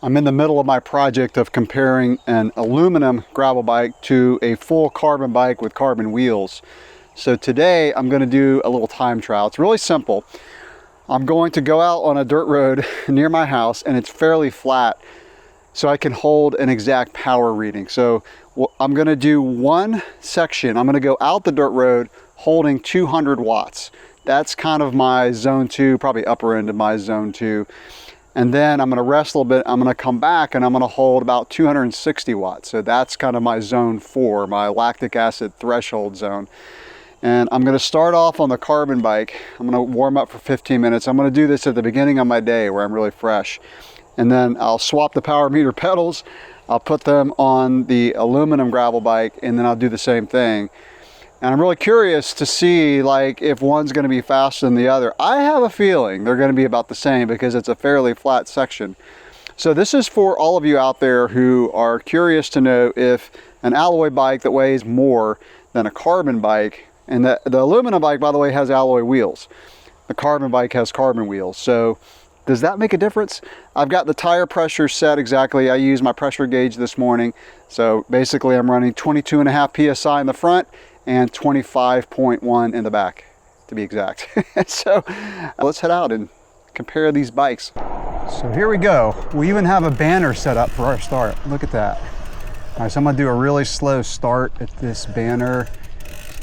I'm in the middle of my project of comparing an aluminum gravel bike to a full carbon bike with carbon wheels. So today I'm going to do a little time trial. It's really simple. I'm going to go out on a dirt road near my house, and it's fairly flat, so I can hold an exact power reading. So I'm going to do one section. I'm going to go out the dirt road holding 200 watts. That's kind of my zone 2, probably upper end of my zone 2. And then I'm going to rest a little bit. I'm going to come back and I'm going to hold about 260 watts. So that's kind of my zone 4, my lactic acid threshold zone. And I'm going to start off on the carbon bike. I'm going to warm up for 15 minutes. I'm going to do this at the beginning of my day where I'm really fresh. And then I'll swap the power meter pedals. I'll put them on the aluminum gravel bike, and then I'll do the same thing. And I'm really curious to see like if one's going to be faster than the other. I have a feeling they're going to be about the same because it's a fairly flat section. So this is for all of you out there who are curious to know if an alloy bike that weighs more than a carbon bike, and the aluminum bike, by the way, has alloy wheels. The carbon bike has carbon wheels. So does that make a difference? I've got the tire pressure set exactly. I used my pressure gauge this morning. So basically I'm running 22.5 PSI in the front and 25.1 in the back, to be exact. So let's head out and compare these bikes. So here we go. We even have a banner set up for our start. Look at that. All right, so I'm gonna do a really slow start at this banner.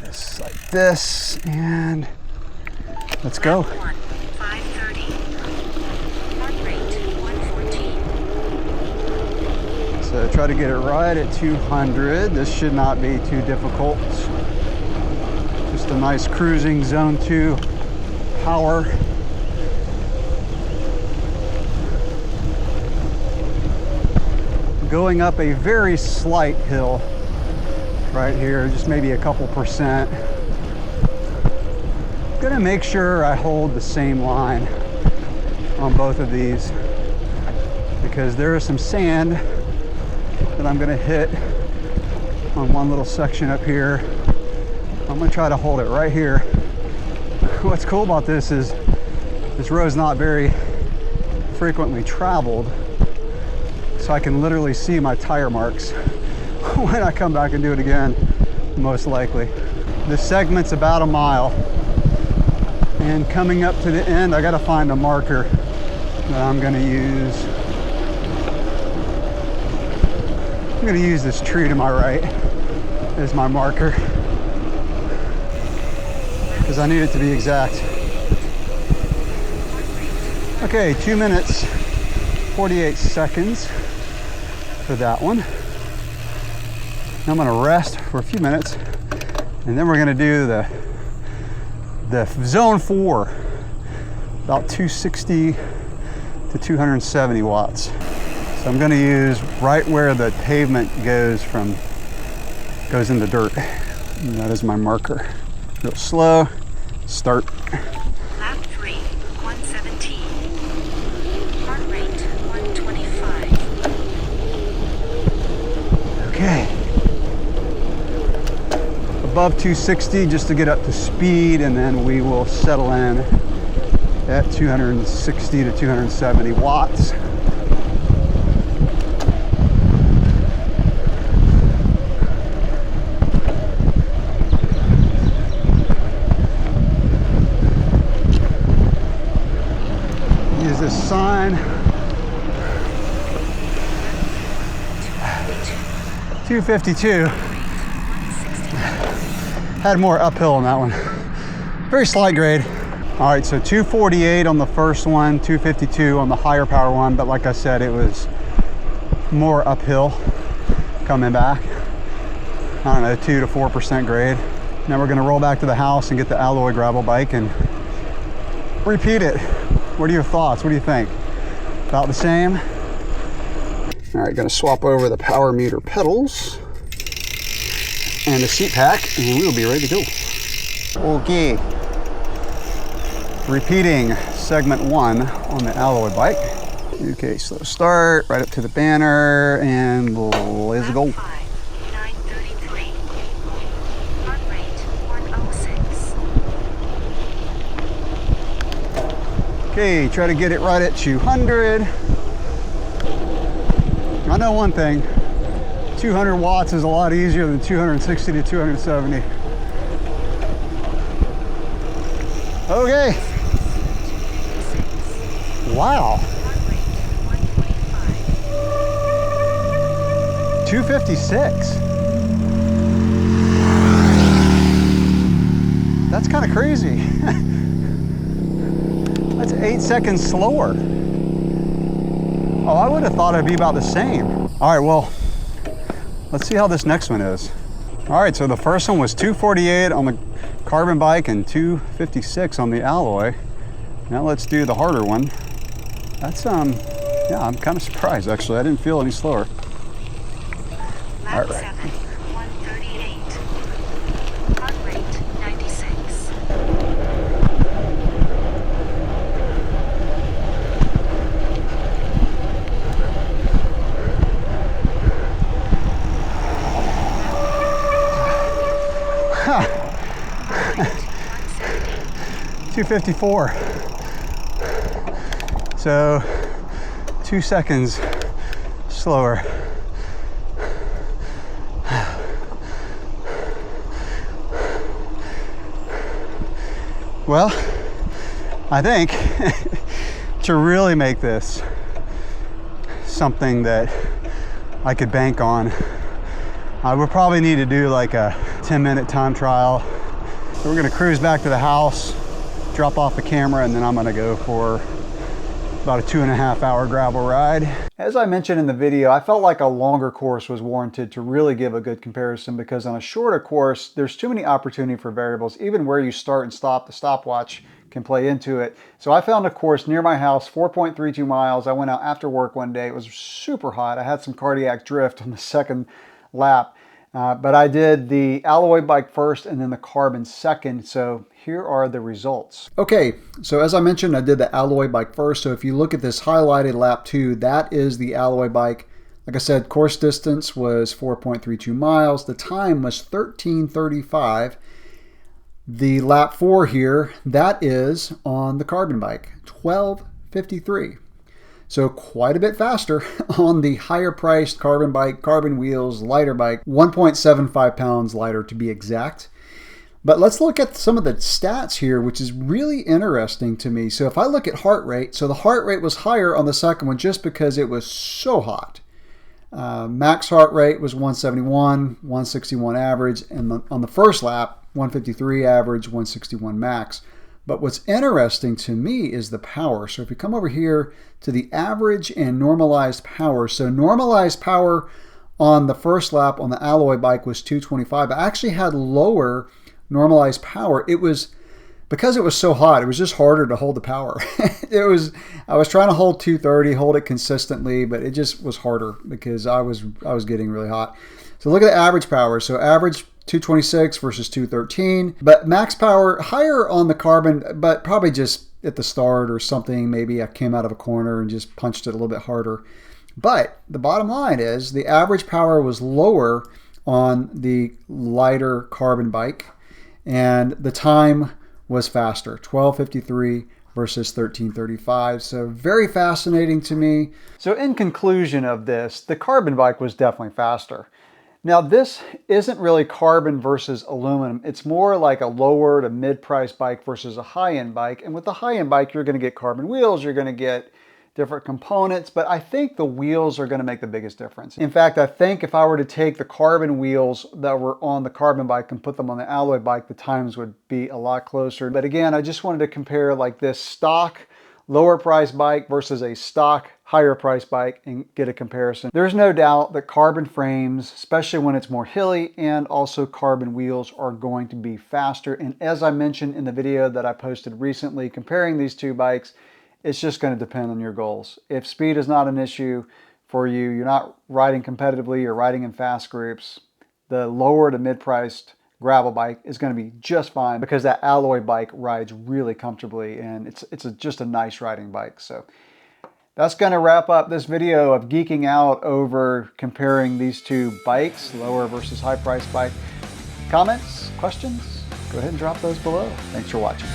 Just like this, and let's go. 5:30. Heart rate 114. So try to get it right at 200. This should not be too difficult. Just a nice cruising zone 2 power. Going up a very slight hill right here, just maybe a couple percent. I'm gonna make sure I hold the same line on both of these because there is some sand that I'm gonna hit on one little section up here. I'm gonna try to hold it right here. What's cool about this is this road's not very frequently traveled, so I can literally see my tire marks when I come back and do it again, most likely. This segment's about a mile, and coming up to the end, I gotta find a marker that I'm gonna use. I'm gonna use this tree to my right as my marker, because I need it to be exact. Okay, 2 minutes, 48 seconds for that one. I'm gonna rest for a few minutes, and then we're gonna do the zone 4, about 260 to 270 watts. So I'm gonna use right where the pavement goes in the dirt. And that is my marker. Real slow, start. Lap 3, 117. Heart rate 125. Okay. Above 260 just to get up to speed, and then we will settle in at 260 to 270 watts. Use this sign. 252. Had more uphill on that one. Very slight grade. All right, so 248 on the first one, 252 on the higher power one, but like I said, it was more uphill coming back. I don't know, 2 to 4% grade. Now we're gonna roll back to the house and get the alloy gravel bike and repeat it. What are your thoughts? What do you think? About the same? All right, gonna swap over the power meter pedals and the seat pack, and we'll be ready to go. Okay, repeating segment 1 on the alloy bike. Okay, slow start, right up to the banner, and let's go. 933. Heart rate 106. Okay, try to get it right at 200. know one thing, 200 watts is a lot easier than 260 to 270. Okay. Wow. 256. That's kind of crazy. That's 8 seconds slower. Oh, I would have thought it'd be about the same. All right, well, let's see how this next one is. All right, so the first one was 248 on the carbon bike and 256 on the alloy. Now let's do the harder one. That's, yeah, I'm kind of surprised actually. I didn't feel any slower. Lap 7, 138. Heart rate 96. Huh. 254. So 2 seconds slower. Well, I think to really make this something that I could bank on, I would probably need to do like a 10-minute time trial. So we're gonna cruise back to the house, drop off the camera, and then I'm gonna go for about a 2.5 hour gravel ride. As I mentioned in the video, I felt like a longer course was warranted to really give a good comparison, because on a shorter course, there's too many opportunity for variables. Even where you start and stop, the stopwatch can play into it. So I found a course near my house, 4.32 miles. I went out after work one day. It was super hot. I had some cardiac drift on the second lap. But I did the alloy bike first and then the carbon second. So here are the results. Okay, so as I mentioned, I did the alloy bike first. So if you look at this highlighted lap 2, that is the alloy bike. Like I said, course distance was 4.32 miles. The time was 13:35. The lap 4 here, that is on the carbon bike, 12:53. So quite a bit faster on the higher priced carbon bike, carbon wheels, lighter bike, 1.75 pounds lighter to be exact. But let's look at some of the stats here, which is really interesting to me. So if I look at heart rate, so the heart rate was higher on the second one just because it was so hot. Max heart rate was 171, 161 average, and on the first lap, 153 average, 161 max. But what's interesting to me is the power. So if we come over here to the average and normalized power. So normalized power on the first lap on the alloy bike was 225. I actually had lower normalized power. It was because it was so hot, it was just harder to hold the power. I was trying to hold 230, hold it consistently, but it just was harder because I was getting really hot. So look at the average power. So average 226 versus 213, but max power higher on the carbon, but probably just at the start or something. Maybe I came out of a corner and just punched it a little bit harder. But the bottom line is the average power was lower on the lighter carbon bike, and the time was faster, 12:53 versus 13:35. So very fascinating to me. So in conclusion of this, the carbon bike was definitely faster. Now this isn't really carbon versus aluminum. It's more like a lower to mid-price bike versus a high-end bike. And with the high-end bike, you're going to get carbon wheels, you're going to get different components, but I think the wheels are going to make the biggest difference. In fact, I think if I were to take the carbon wheels that were on the carbon bike and put them on the alloy bike, the times would be a lot closer. But again, I just wanted to compare like this stock lower price bike versus a stock higher price bike and get a comparison. There's no doubt that carbon frames, especially when it's more hilly, and also carbon wheels are going to be faster. And as I mentioned in the video that I posted recently comparing these two bikes, it's just going to depend on your goals. If speed is not an issue for you, you're not riding competitively, you're riding in fast groups, the lower to mid-priced gravel bike is going to be just fine because that alloy bike rides really comfortably and it's just a nice riding bike. So that's going to wrap up this video of geeking out over comparing these two bikes, lower versus high price bike. Comments, questions, go ahead and drop those below. Thanks for watching.